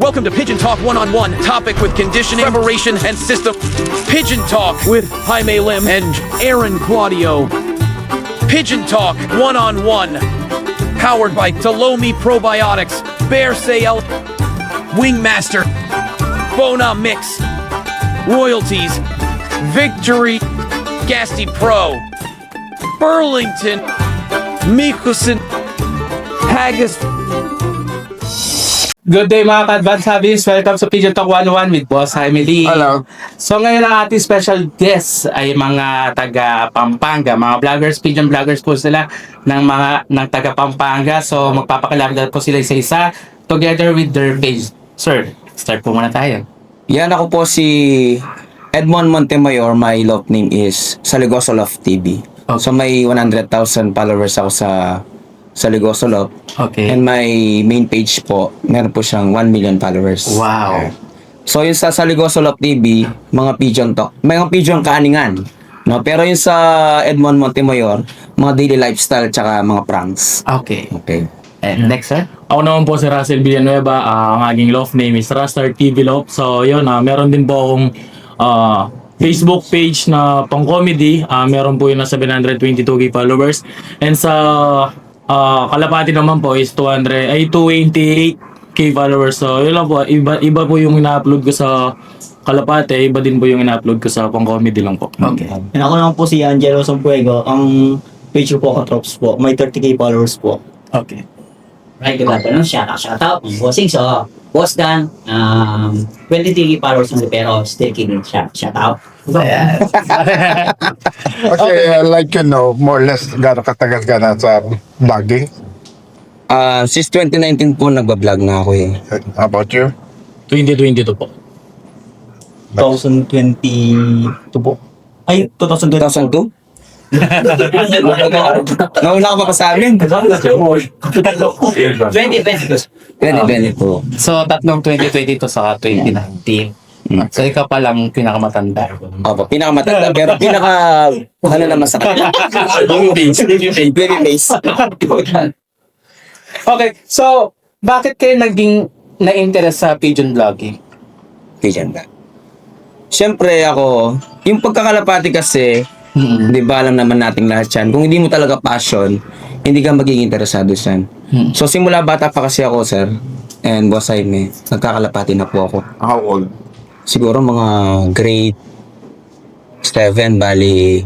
Welcome to Pigeon Talk One-on-One, topic with conditioning, preparation, and system. Pigeon Talk with Jaime Lim and Aaron Claudio. Pigeon Talk One-on-One, powered by Talomi Probiotics, Bear Sale, Wingmaster, Bona Mix, Royalties, Victory, Gasty Pro, Burlington, Mikusin, Haggis. Good day mga ka-advance hobbies. Welcome sa Pigeon Talk 101 with Boss Jaime Lee. Hello. So ngayon ang ating special guest ay mga taga Pampanga, mga vloggers, pigeon vloggers po sila ng taga Pampanga. So magpapakilala po sila isa-isa together with their page. Sir, start po muna tayo. Yan, ako po si Edmond Montemayor. My love name is Saligoso Love TV. Okay. So may 100,000 followers ako sa Saligoso Love. Okay. And my main page po, meron po siyang 1 million followers. Wow. So yung sa Saligoso Love TV, mga pigeon talk, mga pigeon kaaningan. No? Pero yung sa Edmond Montemayor, mga daily lifestyle tsaka mga pranks. Okay. Okay. And next, sir? Ako naman po si Russell Villanueva. Ang aking love name is Rastar TV Love. So, yun, meron din po akong Facebook page na pang-comedy. Meron po yun na 722k followers. And sa Kalapati naman po is 228k followers. So, yun lang po. Iba po yung ina-upload ko sa Kalapati. Iba din po yung ina-upload ko sa pang-comedy lang po. Okay. And ako naman po si Angelo Sompuego. Ang page ko po, Katrops po. May 30k followers po. Okay. Right, good afternoon. Shout out. Bossing. So, Boss Dan, 23 followers na pero still kidding. Shout out. Okay, I'd like to know more or less gano'ng katagal ka na sa vlogging. Since 2019 po, nagbablog na ako eh. How about you? 2022 po. 2022 po. Ay, 2022. 2002? Nauna ka pa sa amin. 2022. 2020 po. So, tatlong 2022 saka 2019. So, ikaw pa lang pinakamatanda. Opo, pinakamatanda pero ano naman sa kanya. Baby face. Okay, so, bakit kayo naging na-interest sa pigeon vlogging? Pigeon ba? Siyempre ako, yung pagkakalapati kasi, di ba alam naman nating lahat yan. Kung hindi mo talaga passion, hindi ka magiging interesado yan. So simula bata pa kasi ako, sir, and Boss Jaime, nagkakalapati na po ako. How old? Siguro mga grade 7, bali.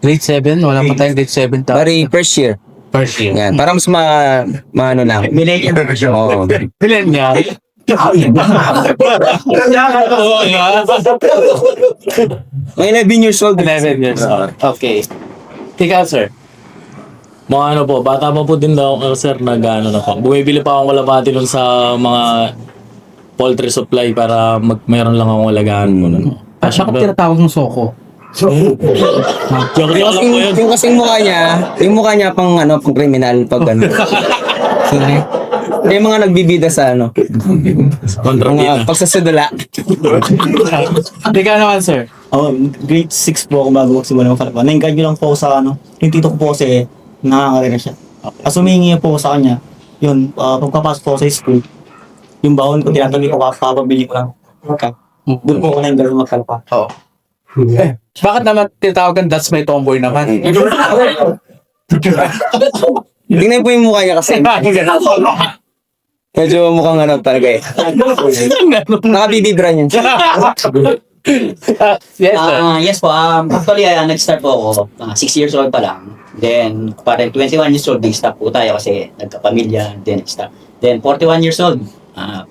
Grade 7? Wala pa tayong grade 7 Bali, first year. First year. Yan, para mas maano lang. Millennial. Oo. Ilan niya? May 11 years old. 11 years old. Okay. Ikaw, sir? Mga ano po, bata pa po din daw ako, sir, nag-ano na po. Bumibili pa akong kalapati nun sa mga poultry supply para mayroon lang akong alagaan po. Siya ka tinatawag ng soko. Joke lang po yun. Yung kasing mukha niya pang kriminal pag ano. Yung mga nagbibida sa Kontrabida. mga pagsasadula. Ikaw naman, sir? Grade 6 po ako bago magsimula ng kalapa. Na-encourage lang po ako sa yung tito ko po kasi nangangarera siya. As humingi po ako sa kanya, yun, pagpapasok po ako sa school, yung baon ko, tinatabi ko, papabili ko lang. Okay. Doon po ako na yung gano'n magkalapa. Oo. Bakit naman tinawagan that's my tomboy naman? Tingnan po yung mukha niya kasi. Medyo mukhang talaga eh. Nakabibibra niya. Yes, sir. Yes po. Actually, nag-start po ako. 6 years old pa lang. Then, parang 21 years old, nag-stop po tayo kasi nagkapamilya. Then, nag-stop. Then, 41 years old,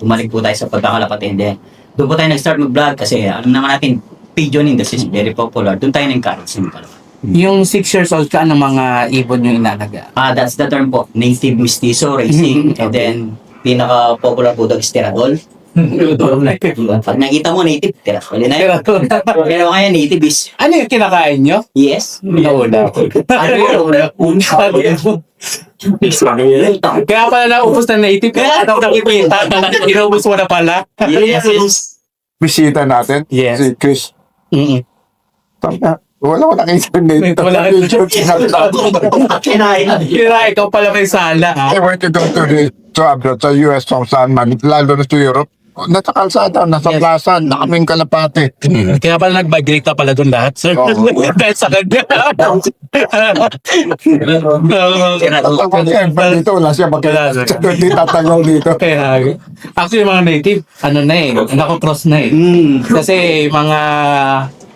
pumalik po tayo sa pagkakalapati. Then, doon po tayo nag-start mag-vlog kasi alam naman natin, pigeon industry is very popular. Doon tayo nag-encourage sa mga. Yung 6 years old ka, anong mga ibon yung inalaga? That's the term po. Native mestizo racing. And then, pinaka-popular po daw is Tiradol. Pag nakita mo native, Tiradol na yun. Pero kaya native is, Ano yung kinakain nyo? yes. Nauna. Ano yung Kaya pala naubos na native. Kaya anong nakikita? Inubos mo na pala? Yes. Bisita natin, Yes. si Chris. Tama. Wala ko nakita nito. Wala Kira, ikaw pala may sala, ha? I want to go to abroad, sa US, from saan man, lalo na sa Europe. nasa kalsada, nasa Yes. plaza, na kaming kalapate. Kaya pala nag-migrate na pala doon lahat, sir. Oo. Dahil sa kanya. Kasi dito, wala siya magkala. Hindi tatagaw dito. Kaya, actually, mga native, ano na eh, nako-cross na eh. Kasi mga,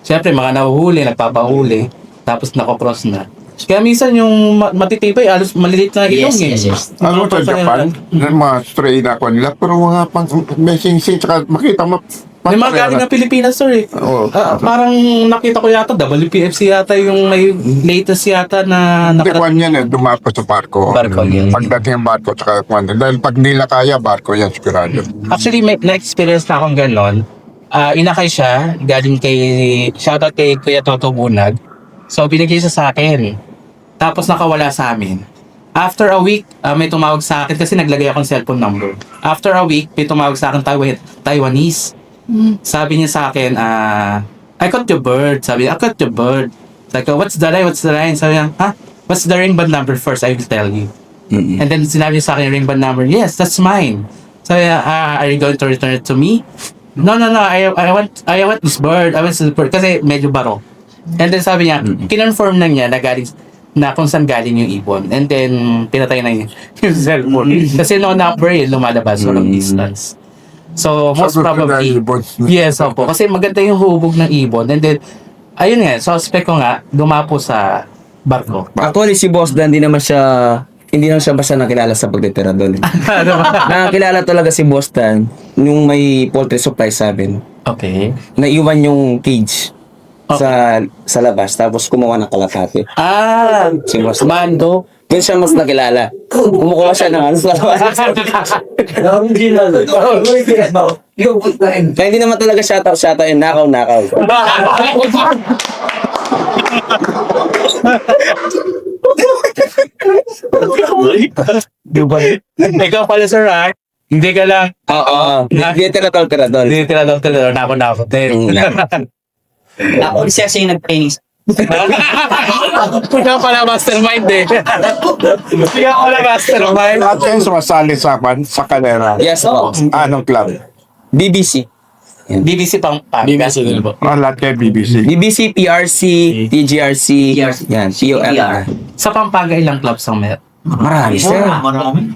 syempre, mga nahuhuli, nagpapahuli, tapos nako-cross na. Kaya minsan yung matitibay, alos maliliit na ilong Yes, eh. yes, yes. Ano sa Japan, may mga stray na ako nila, pero mga pang, may sing-sing, tsaka makita mo, May mga galing ng Pilipinas, sir eh. Oo. Parang nakita ko yata, WPFC yata yung may latest yata na Hindi, nakarating. kwan yan eh, dumapo sa barko. Barko, yes. Pagdating ang barko, tsaka kwan. Dahil pag nila kaya, barko yan, sigurado. Actually, may na-experience na akong ganon. Inakay siya, galing kay, shoutout kay Kuya Toto Bunag. So, binigay siya sa akin. Tapos nakawala sa amin. After a week, may tumawag sa akin kasi naglagay akong cellphone number. After a week, may tumawag sa akin Taiwanese. Sabi niya sa akin, I caught your bird. Sabi niya, I caught your bird. Like, what's the line? What's the line? Sabi niya, what's the ring band number first? I will tell you. And then sinabi niya sa akin yung ring band number. Yes, that's mine. Sabi niya, are you going to return it to me? No. I want this bird. I want this bird. Kasi medyo baro. And then sabi niya, kinonfirm na niya na galing na kung saan galing yung ibon. And then, pinatay na niya yung cellphone. Kasi no number yun, lumalabas walang distance. So, most Sabi ko probably, na ibon. yes, opo. Kasi maganda yung hubog ng ibon. And then, ayun nga, suspect ko nga, dumapo sa barko. Actually, si Boss Dan, hindi naman siya basta nakilala sa pagtitira doon. Nakakilala talaga si Boss Dan nung may poultry supply sa amin. Okay. Naiwan yung cage sa labas, tapos kumuha ng kalapate. Si Boss Mando. Doon siya mas nakilala. Kumukuha siya ng ano sa labas. Kaya hindi naman talaga shoutout yun, nakaw. Ikaw pala, sir, ha? Hindi ka lang. Oo. Hindi tiradol. Hindi tinadol. Nako. Ako siya yung nag-training. Ikaw pala mastermind eh. Ikaw pala mastermind. Lahat kayo sumasali sa kalera. Yes, po. Anong club? BBC. BBC Pampanga. BBC din po. Lahat kayo BBC. BBC, PRC, TGRC. Yan, COL. Sa Pampanga, ilang clubs ang meron? Marami, sir. Marami.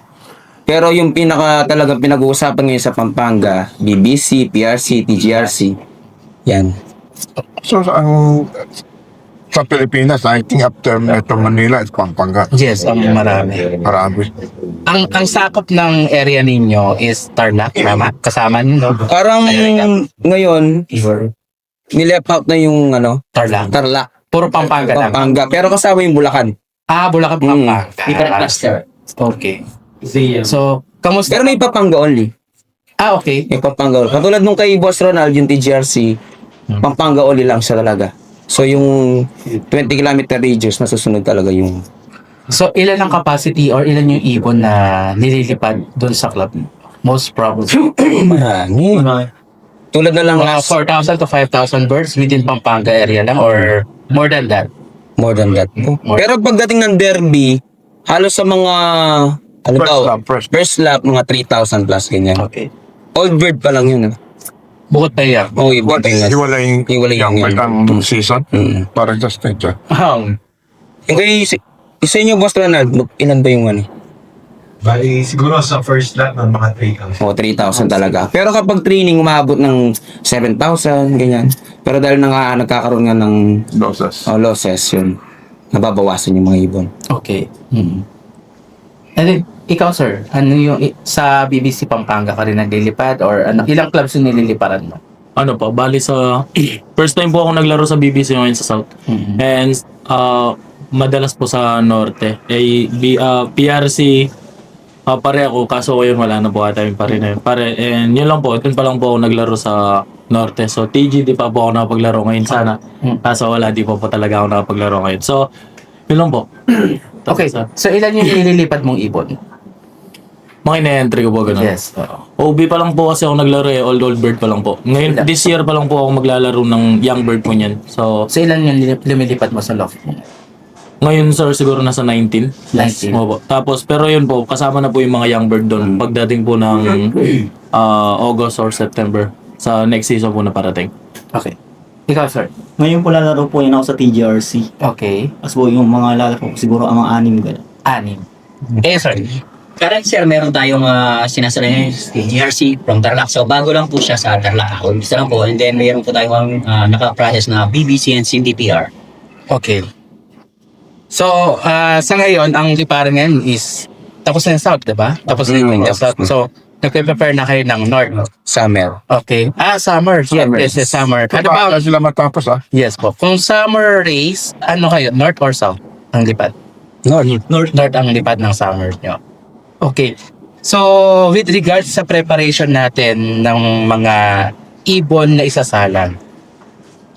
Pero yung talagang pinag-uusapan ngayon sa Pampanga, BBC, PRC, TGRC. Yan. So, sa Pilipinas, I think after Metro Manila, it's Pampanga. Yes, ang marami. Marami. Ang sakop ng area ninyo is Tarlac, tama? Kasama niyo, no? Parang ngayon, nilep out na yung Tarlac. Tarlac, Puro Pampanga lang. Pampanga. Pero kasama yung Bulacan. Bulacan, Pampanga. Different cluster. Okay. So, kamusta? Pero may Pampanga only. Okay. May Pampanga only. Katulad nung kay Boss Ronald, yung TGRC, Pampanga only lang siya talaga. So, yung 20 kilometer radius, nasusunod talaga yung... So, ilan ang capacity or ilan yung ibon na nililipad doon sa club? Most probably. Marami. Tulad na lang Mga 4,000 to 5,000 birds within Pampanga area lang or more than that? more than that. Pero pagdating ng derby, halos sa mga... Ano First daw? lap, first. First lap, mga 3,000 plus ganyan. Okay. Old bird pa lang yun. Bukod pa yan. Oo, iba pa yun. Hiwalay Hiwalay yung yan. ang season. Parang just nature. Yung kay isa inyo, Boss Ronald, ilan ba yung ano? Bali, siguro sa first lap, mga 3,000. O, 3,000 talaga. Pero kapag training, umabot ng 7,000, ganyan. Pero dahil nagkakaroon nga ng losses, yun, nababawasan yung mga ibon. Okay. And then, ikaw, sir, ano yung sa BBC Pampanga ka rin naglilipad or ano, ilang clubs yung nililiparan mo? Ano po, bali sa first time po ako naglaro sa BBC ngayon sa South. And madalas po sa Norte. PRC pare ako, kaso ngayon wala na po ata yung pare na yun. And yun lang po, ito pa lang po ako naglaro sa Norte. So TG di pa po ako nakapaglaro ngayon sana. Kaso wala, di pa po talaga ako nakapaglaro ngayon. So, yun lang po. Okay, so ilan yung nililipad mong ibon? Mga ina-entry ko po ganun. Yes. OB pa lang po kasi ako naglaro old bird pa lang po. Ngayon, this year pa lang po ako maglalaro ng young bird po niyan. So, So ilan yung lumilipad mo sa loft mo? Ngayon sir, siguro nasa 19. 19. Opo. Tapos, pero yun po, kasama na po yung mga young bird doon pagdating po ng August or September sa next season po na parating. Okay. Ikaw, sir. Ngayon po lalaro po yun ako sa TGRC. Okay. As po yung mga lalaro ko siguro ang mga anim gano'n. 6. Sir. Current sir, meron tayong sinasalayan GRC from Tarlac. So bago lang po siya sa Tarlac. Ako, gusto lang po. And then meron po tayong naka-process na BBC and CNDPR. Okay. So, sa ngayon, ang liparan ngayon is tapos na yung South, di ba? Tapos na yung South. So, nagpe-prepare na kayo ng North. Summer. Okay. Summer. Yes, yes, summer. Ano ba? Paano sila matapos Yes po. Kung summer race, ano kayo? North or South ang lipad? North. North ang lipad ng summer nyo. Okay. So, with regards sa preparation natin ng mga ibon na isasalang,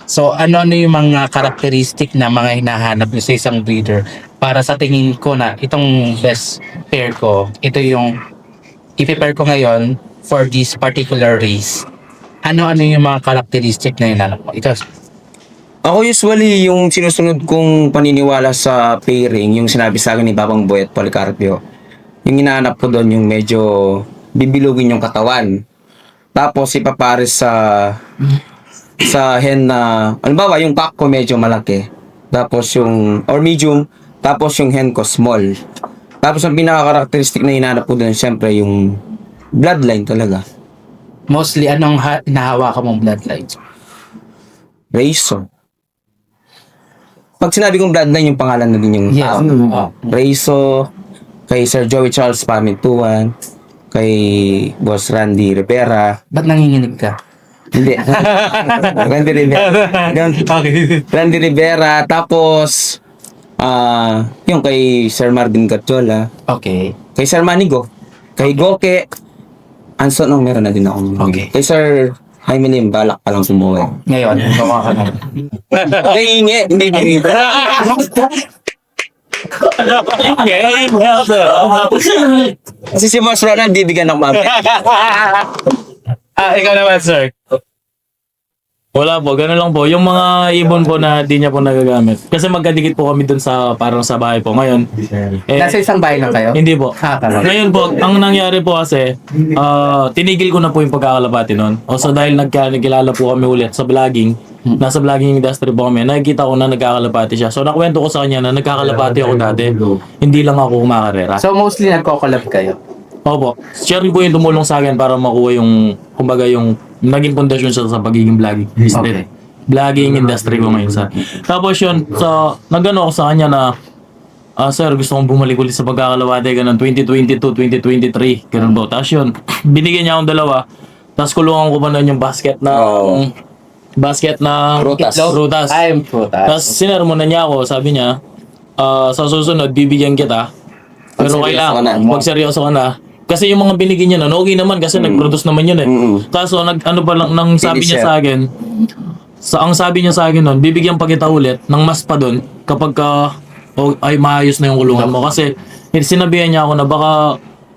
so ano yung mga karakteristik na mga hinahanap nyo sa isang breeder para sa tingin ko na itong best pair ko, ito yung i-prepare ko ngayon for this particular race. Ano-ano yung mga karakteristik na hinahanap mo? Ito, Ako usually yung sinusunod kong paniniwala sa pairing, yung sinabi sa akin ni Babang Boy at Policarpio. Yung hinahanap ko doon yung medyo bibilugin yung katawan. Tapos ipapares sa hen na, halimbawa yung cock ko medyo malaki. Tapos yung, or medium, tapos yung hen ko small. Tapos ang pinaka-karakteristik na hinahanap ko doon, syempre yung bloodline talaga. mostly anong hinahawakan mong bloodlines? Raiso. Pag sinabi kong bloodline, yung pangalan na din yung Yes. tao. Raiso, kay Sir Joey Charles Pamintuan, kay Boss Randy Rivera. Ba't nanginginig ka? Hindi. Randy Rivera. Randy Rivera. Tapos, yung kay Sir Marvin Gatiola, Okay. kay Sir Manigo, kay Goke, Anson, meron na din ako. Okay. Kay Sir Jaime Lim, balak pa lang sumuwi. Ngayon, gawa ka na. Kay Inge, hindi. Kasi si Boss Ronald, bibigyan ng mami. Ikaw naman, sir. Wala po, gano'n lang po. Yung mga ibon po na di niya po nagagamit. Kasi magkadikit po kami dun sa parang sa bahay po. Ngayon, Nasa isang bahay lang kayo? hindi po. Talaga. Ngayon po, ang nangyari po kasi, tinigil ko na po yung pagkakalapati nun. O so dahil nagkilala po kami ulit sa vlogging, nasa vlogging industry po kami, nakikita ko na nagkakalapati siya. So nakwento ko sa kanya na nagkakalapati ako dati. Hindi lang ako kumakarera. So, mostly nagko-collab kayo? Opo. Siya rin po yung tumulong sa akin para makuha yung, kumbaga yung, naging pundasyon siya sa pagiging vlogging. Okay. Vlogging industry ko ngayon sa. Tapos yun, nagano ako sa kanya na, sir, gusto kong bumalik ulit sa pagkakalawate, ganun, 2022, 2023, ganun po. Tapos yun, binigyan niya akong dalawa. Tapos kulungan ko pa nun yung basket na, Rutas. I'm frutas. Tapos sinermonan niya ako, sabi niya, sa susunod, bibigyan kita. Pero kailangan, pag seryoso ka na. Kasi yung mga binigyan niya nun, okay naman kasi nag-produce naman yun eh. Kaso, ano pa lang, nang sabi niya sa akin, ang sabi niya sa akin nun, bibigyan pa kita ulit ng mas pa dun kapag ay maayos na yung kulungan mo. Kasi sinabihan niya ako na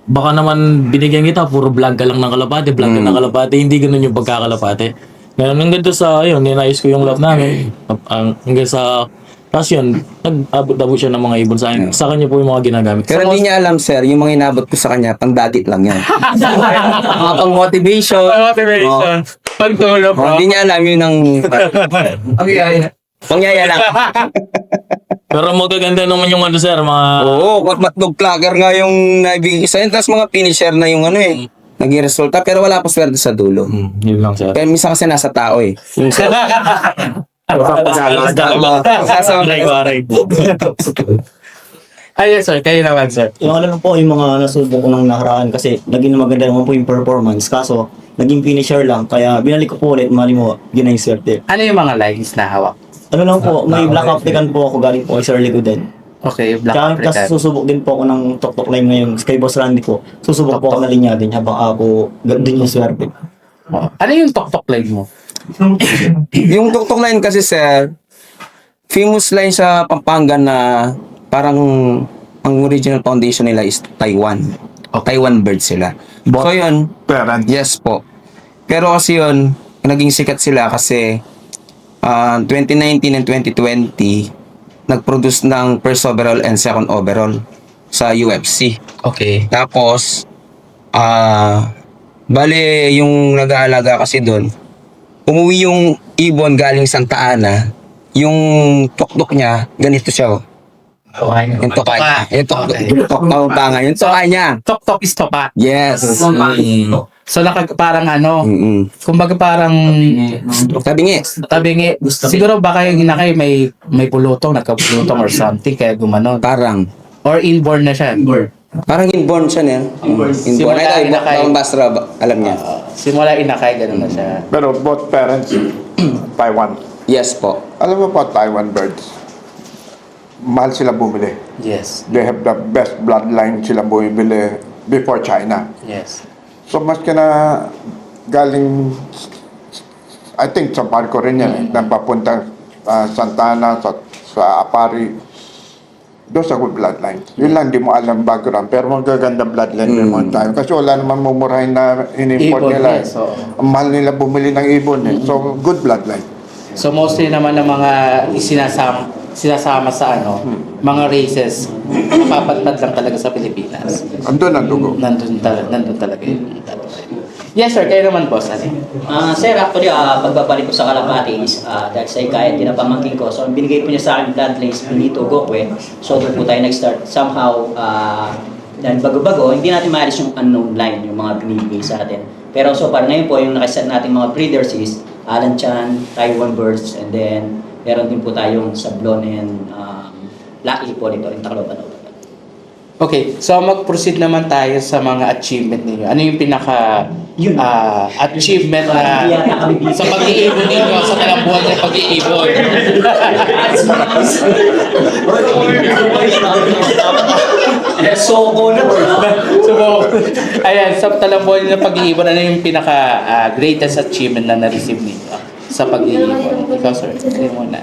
baka naman binigyan kita, puro vlog ka lang ng kalapate, hindi ganun yung pagkakalapate. Ngayon, hanggang doon sa, ayun, ninayos ko yung love namin. Hanggang sa, tapos yun, nag-abot siya ng mga ibon sa akin. Sa kanya po yung mga ginagamit. Pero hindi niya alam, sir, yung mga inabot ko sa kanya, pang-dadit lang yan. Mga pang-motivation. Motivation. Pagtulog, Hindi niya alam yun ang... Pangyaya lang. Pero magaganda naman yung ano, sir, mga... Oo, matnog clacker nga yung naibigay sa inyo. Tapos mga finisher na yung naging resulta. Pero wala pa swerte sa dulo. Yun lang, sir. Pero minsan kasi nasa tao eh. Yung Ayun, sir. Kayo naman, sir. Yung ano lang po, yung mga nasubok ko nang nakaraan kasi naging maganda naman po yung performance. Kaso, naging finisher lang. Kaya binalik ko po ulit, mali mo, ginay swerte. Ano yung mga lines na hawak? Ano lang po, may black applicant po ako galing po kay Sir Ligo din. Okay, black Kasi African. susubok din po ako ng tok-tok line ngayon. Kay Boss Randy po, susubok po ako na linya din habang ako din yung swerte. Ano yung tok-tok line mo? yung tuktok line kasi, sir, famous line sa Pampanga na parang ang original foundation nila is Taiwan. Taiwan bird sila. So yun, Parent. yes po. Pero kasi yun, naging sikat sila kasi 2019 and 2020, nag-produce ng first overall and second overall sa UFC. Okay. Tapos, bale, yung nag-aalaga kasi doon, umuwi yung ibon galing Santa Ana, yung tuktok niya, ganito siya, oh. Yung toka niya. Yung yung toka niya. Tok-tok is topa. Yes. So, parang ano, kumbaga parang Tabingi. tabingi. Siguro baka yung inakay may pulutong, nagkapulutong or something, kaya gumanon. Parang. Or inborn na siya. Parang inborn siya niya. Inborn. Simula Ay, inakay. Bawang Basra, alam niya. Simula inakay, gano'n na siya. Pero both parents, Taiwan. Yes po. Alam mo po, Taiwan birds, mahal sila bumili. Yes. They have the best bloodline sila bumibili before China. Yes. So, mas ka na galing, I think sa barko rin yan, na papunta Santa Ana, sa Apari, doon sa good bloodline. Yun lang, di mo alam background. Pero magaganda bloodline yung mga tayo. Kasi wala naman mumurahin na in-import Ibon, nila. yes, oo. Ang mahal nila bumili ng ibon. So, good bloodline. So mostly naman ng mga sinasama sa mga races, mapapatpad lang talaga sa Pilipinas. Andun ang dugo. Nandun talaga yun. Yes sir, kayo naman boss. Sir, actually, pagbabalik ko sa Kalapati is dahil sa ikaya, tinapamangkin ko. So, binigay po niya sa akin bloodlines, Benito Gokwe. So, doon po tayo nag-start. Somehow, dahil bago-bago, hindi natin maalis yung unknown line, yung mga binibigay sa atin. Pero so far, ngayon po, yung nakaset natin mga breeders is Alan Chan, Taiwan Birds, and then meron din po tayong Sablon and Lucky po dito, yung Tacloban. Okay, so mag-proceed naman tayo sa mga achievement ninyo. Ano yung pinaka achievement na sa pag-iibon ninyo sa kalambuan ng pag-iibon? So Ayan, sa talambuan ng pag-iibon, ano yung pinaka greatest achievement na na-receive ninyo sa pag-iibon? Ikaw sir, kayo muna.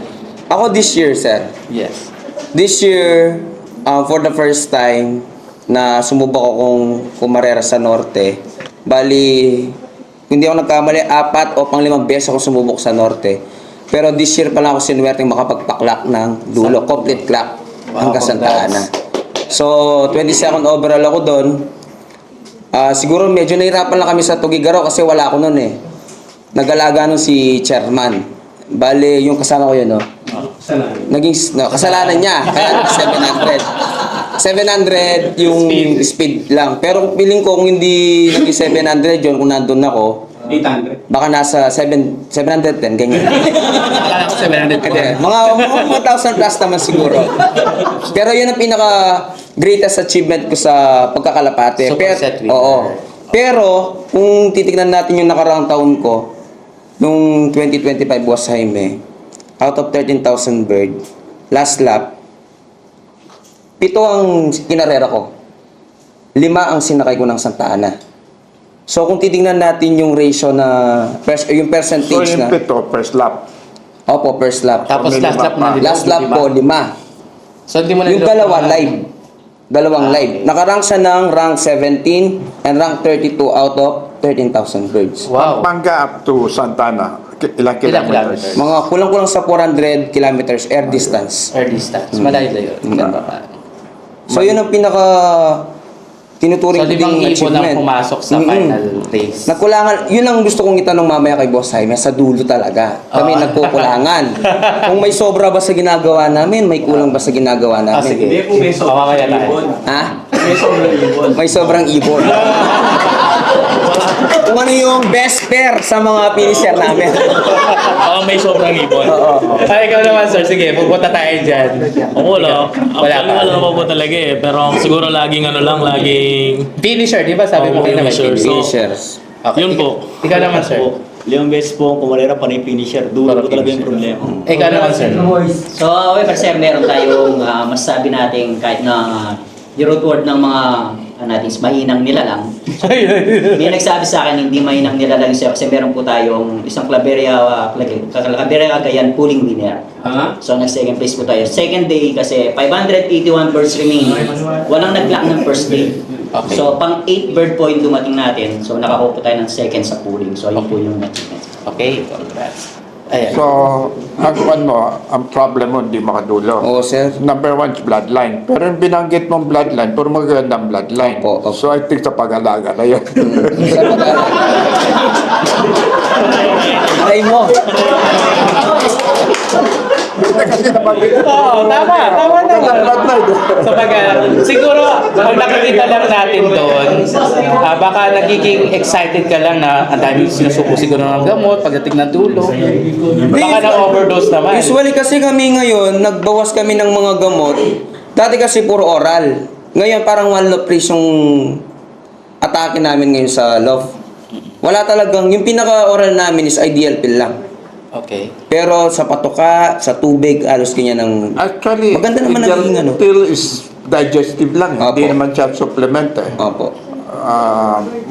Ako this year, sir. Yes. This year, for the first time na sumubok akong kumarera sa Norte, bali, hindi ako nagkamali, 4 o 5 beses ako sumubok sa Norte. Pero this year pa lang ako sinuwerteng makapagpaklak ng dulo, complete clock hanggang Santa Ana. So, 22nd overall ako doon. Siguro medyo nahirapan lang kami sa Tugigaraw kasi wala ako noon eh. Nag-alaga nun si chairman. Bale, yung kasama ko yun, no? Kasalanan niya. Kaya 700 yung speed lang. Pero feeling ko kung hindi naging 700 yun, kung nandun ako, 800. Baka nasa 710, ganyan. Akala ko 700 Hindi, mga 1,000 plus naman siguro. Pero yun ang pinaka greatest achievement ko sa pagkakalapate. Super set winner. Oo. Pero kung titignan natin yung nakaraang taon ko, nung 2025 was Jaime, out of 13,000 bird, last lap, 7 ang kinarera ko. 5 ang sinakay ko ng Santa Ana. So kung titingnan natin yung ratio na yung So, percentage yung na. pito, first lap. Opo, first lap. Tapos May last lima lap pa. na Last lap po, 5. So hindi mo na Yung dalawa, live. Dalawang live. Nakarank siya ng rank 17 and rank 32 out of 13,000 birds. Wow. Pangga up to Santa Ana. Ilang kilometers? kilometers? Mga kulang-kulang sa 400 kilometers air distance. Air distance. Malayo yun. So yun ang pinaka tinuturing So, ko 5 ding ibon ang achievement. pumasok sa final race. Nakulangan, yun ang gusto kong itanong mamaya kay Boss Jaime, sa dulo talaga. Kami nagkukulangan. Kung may sobra ba sa ginagawa namin, may kulang ba sa ginagawa namin? Sige. Mamaya tayo. Ha? May sobrang ibon. Kung ano yung best pair sa mga finisher namin. May sobrang ibon. Ay, ikaw naman sir. Sige, pupunta tayo dyan. Wala. Wala Actually, pa. wala naman po talaga eh. Pero siguro laging laging... Finisher, di ba? Sabi mo kayo na may Finisher. finisher. Finishers. Yun po. Ikaw naman sir. Limang beses po ang kumarera pa na yung finisher. Dulo po talaga yung problema. Ikaw naman sir. So, however, sir, meron tayong masasabi natin kahit na yung root word ng mga natin is mahinang nilalang. May nagsabi sa akin hindi mahinang nilalang siya kasi meron po tayong isang Claveria Cagayan pooling winner. So, nag-second place po tayo. Second day kasi 581 birds remaining. Walang nag-lock ng first day. Okay. So, pang 8 bird po yung dumating natin. So, nakakuha po tayo ng second sa pooling. So, yun po yung achievement. Okay, congrats. Ayan. So, ang problem mo, hindi makadulo. Oo, sir. Number one is bloodline. Pero yung binanggit mong bloodline, puro magandang bloodline. Opo. So, I think sa pag-alaga na yun. Ay mo. Kasi nabanggit ko. Oo, tama naman. Bloodline. So siguro, pag nakikita lang natin doon, baka nagiging excited ka lang na ang dami sinusuko siguro ng gamot pagdating ng dulo. Baka na-overdose naman. Usually kasi kami ngayon, nagbawas kami ng mga gamot. Dati kasi puro oral. Ngayon parang malnourished yung atake namin ngayon sa love. Wala talagang, yung pinaka-oral namin is ideal pill lang. Okay. Pero sa patoka, sa tubig, alos kanya ng... Actually, Maganda naman ideal naging ano. pill is digestive lang. Hindi Opo. naman siya supplement eh. Opo.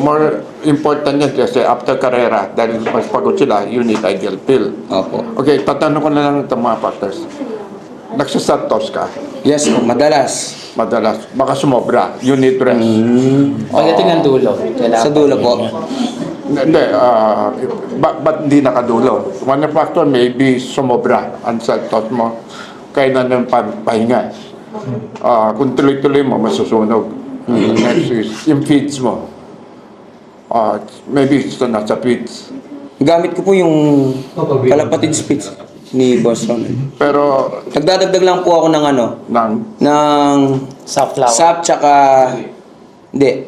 More important yan kasi after karera, dahil mas pagod sila, you need ideal pill. Opo. Okay, tatanong ko na lang itong mga factors. Nagsasantos ka, Yes po, madalas. madalas. Baka sumobra, you need rest. Pagdating ng dulo. Sa dulo po. Hindi, ba't hindi nakadulo? One factor, maybe sumobra ang santos mo. Kailan ng pahinga. Kung tuloy-tuloy mo, masusunog. Next is, yung feeds mo. Maybe ito nasa feeds. Gamit ko po yung kalapatid speech ni Boss Ronald. Pero, Nagdadagdag lang po ako ng ano, ng ng Safflower. sap tsaka... Hindi.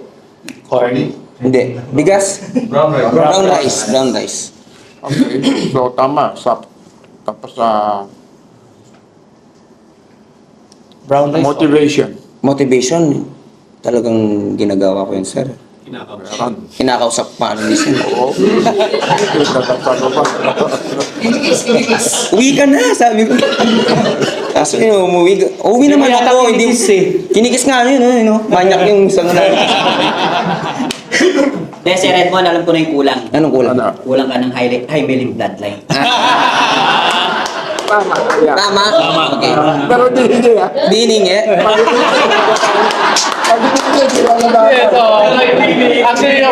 Corn. Hindi. Bigas? Brown rice. Brown rice. Brown rice. okay, so tama. Tapos, Brown rice. motivation. Motivation. Talagang ginagawa ko yun, sir. Meron. Kinakausap pa ano minsan. Oo. Ano ba? Uwi ka na, sabi ko. Kaso yun, uwi naman Hindi ako. yata Hindi, kinikis eh. kinikis nga yun, manyak yung isang na. Then, si Redmond, alam ko na yung kulang. Anong kulang? Ano? Kulang ka ng high mailing bloodline. Tama. Yeah. Tama? Okay. Pero hindi ah. Di hiningi. Actually,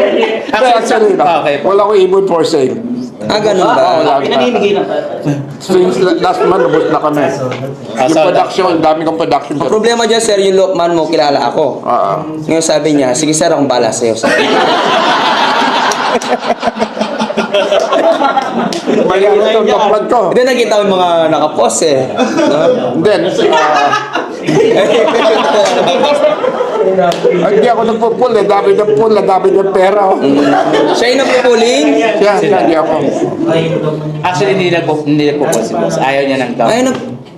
Actually, okay. wala ko ibon for sale. Ganun ba? Wala Pinamimigay lang. Since last month, ubos na kami. Yung production, dami kong production. Ang problema dyan, sir, yung Lokman mo, kilala ako. Ngayon sabi niya, sige sir, akong bala sa'yo. Sabi. May ano to, kapag ko. Hindi nakita ko yung mga nakapost eh. No? Then, hindi ako nagpupul eh. Dami ng pool, dami ng pera. Oh. Siya yung nagpupuling. Siya, hindi ako. Actually, hindi nagpo-call si boss. Ayaw niya ng gamot. Ay,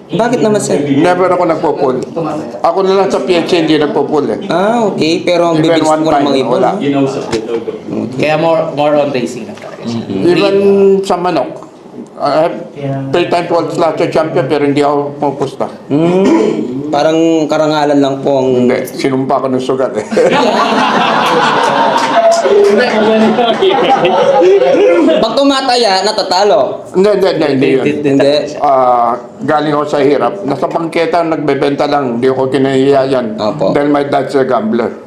bakit naman sir? Never ako nagpupul. Ako na lang sa PH hindi nagpupul eh. Okay. Pero ang Even bibilis one mo ng time, mga ibon. wala. Kaya more on racing lang talaga siya. Even sa manok. I have 3-time world slasher champion pero hindi ako pupusta. Parang karangalan lang po ang... Hindi, sinumpa ko ng sugat eh. Pag tumataya, natatalo. Hindi yun. Hindi. Galing ako sa hirap. Nasa bangketa, nagbebenta lang. Hindi ako kinahiya yan. Opo. Dahil my dad's a gambler.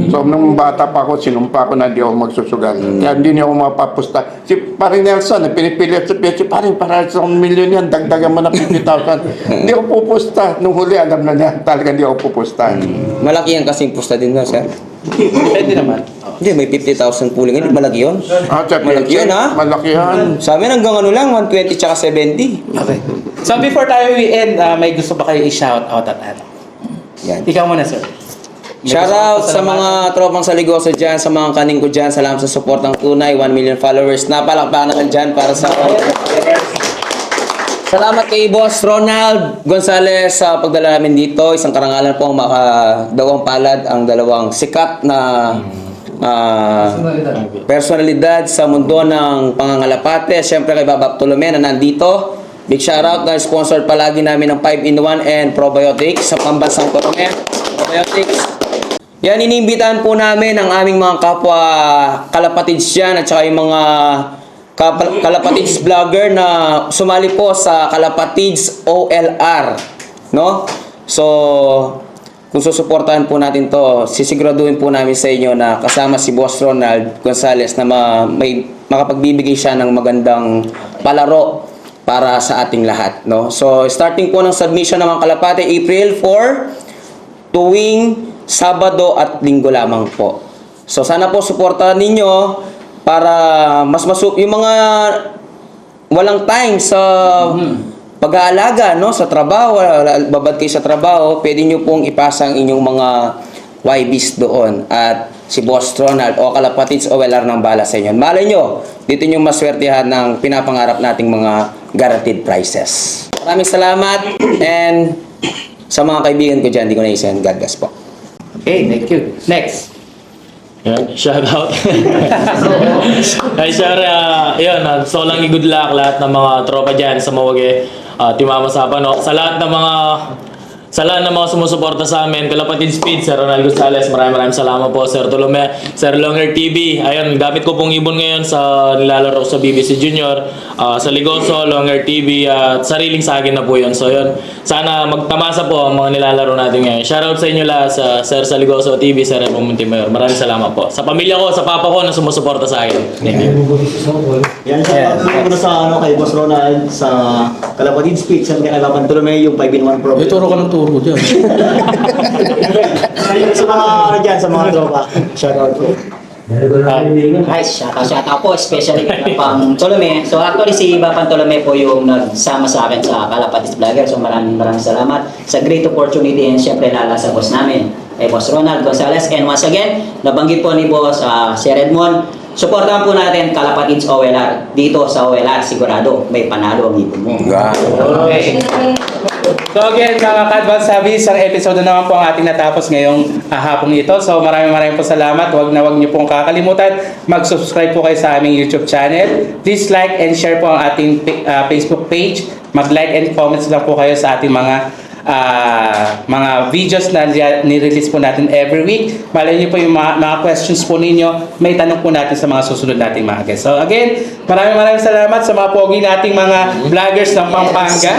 So, nung bata pa ako, sinumpa ko na hindi ako magsusugal. Kaya hindi niya ako mapapusta. Si Paring Nelson, pinipilit sa PH, Paring, para sa 1 million yan, dagdagan mo na 50,000. Hindi ako pupusta. Nung huli, alam na niya, talaga hindi ako pupusta. Malaki yan kasing pusta din na, sir. Depende naman. Hindi, may 50,000 pooling. Hindi, malaki yun. Sa Malaki yun, ha? Malaki yan. Sa amin hanggang ano lang, 120 tsaka 70. Okay. So before tayo end, may gusto ba kayo i-shout out at ano? Yan. Ikaw muna, sir. Shoutout sa mga tropang saligoso dyan, sa mga kaning ko dyan. Salamat sa support ng Tunay, 1 million followers. Napalakpakan naman dyan para sa... Salamat kay Boss Ronald Gonzales sa pagdala namin dito. Isang karangalan po ang makadawang palad ang dalawang sikat na personalidad sa mundo ng pangangalapate. Siyempre kay Baba Tolome na nandito. Big shoutout na sponsored palagi namin ng 5-in-1 and probiotics sa pambansang Tolome. Probiotics. Yan, iniimbitahan po namin ang aming mga kapwa kalapatids dyan at saka yung mga kalapatids vlogger na sumali po sa Kalapatids OLR. No? So, kung susuportahan po natin to, sisiguraduhin po namin sa inyo na kasama si Boss Ronald Gonzales na may makapagbibigay siya ng magandang palaro para sa ating lahat, no? So, starting po ng submission ng mga kalapate, April 4, tuwing Sabado at Linggo lamang po. So, sana po suportahan ninyo para yung mga walang time sa pag-aalaga, no, sa trabaho, babad kayo sa trabaho, pwede nyo pong ipasa ang inyong mga YBs doon. At si Boss Ronald o Kalapatids o OLR ng bala sa inyo. Malay nyo, dito nyo maswertihan ng pinapangarap nating mga guaranteed prizes. Maraming salamat and sa mga kaibigan ko dyan, di ko na isend. God bless po. Okay, thank you. Next. Yan, shout out. Ay, sir, yun, so lang i-good luck lahat ng mga tropa dyan sa Mawage, Timama Sapa, no? Sa lahat ng mga sumusuporta sa amin, Kalapatid Speed, Sir Ronald Gonzales, maraming salamat po, Sir Tolome, Sir Longer TV. Ayun, gamit ko pong ibon ngayon sa nilalaro sa BBC Junior, sa Ligoso, Longer TV, at sariling sa akin na po yun. So yun, sana magtamasa po ang mga nilalaro natin ngayon. Shoutout sa inyo lahat, sa Sir sa Ligoso TV, Sir Epo Montimayor. Maraming salamat po. Sa pamilya ko, sa papa ko na sumusuporta sa akin. Thank you. Yan siya. Muna sa kay Boss Ronald sa Kalapatid Speed, sa kay Pantolome, yung 5-in-1 program. Turo ka ng turo dyan. Sa mga dyan, sa mga tropa. Shout out po. Guys, shout out po, especially kay Pang Tolome. So actually si Pang Tolome po yung nagsama sa akin sa Kalapatids Vlogger. So maraming salamat sa great opportunity and syempre lala sa boss namin, kay Boss Ronald Gonzales. And once again, nabanggit po ni Boss Sir Edmond, supportahan po natin Kalapatids OLR. Dito sa OLR, sigurado may panalo ang ibon mo. Okay. So again, mga ka-advance service, ang episode na naman po ang ating natapos ngayong hapong ito. So maraming po salamat. Huwag niyo pong kakalimutan. Mag-subscribe po kayo sa aming YouTube channel. Please like and share po ang ating Facebook page. Mag-like and comments lang po kayo sa ating mga videos na nirelease po natin every week. Malay niyo po yung mga questions po ninyo, may tanong po natin sa mga susunod nating mga guests. So again, maraming salamat sa mga pogi nating mga vloggers ng Pampanga.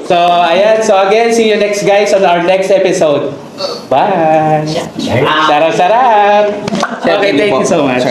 So ayan, so again, see you next guys on our next episode. Bye! Sarap! Okay, thank you so much.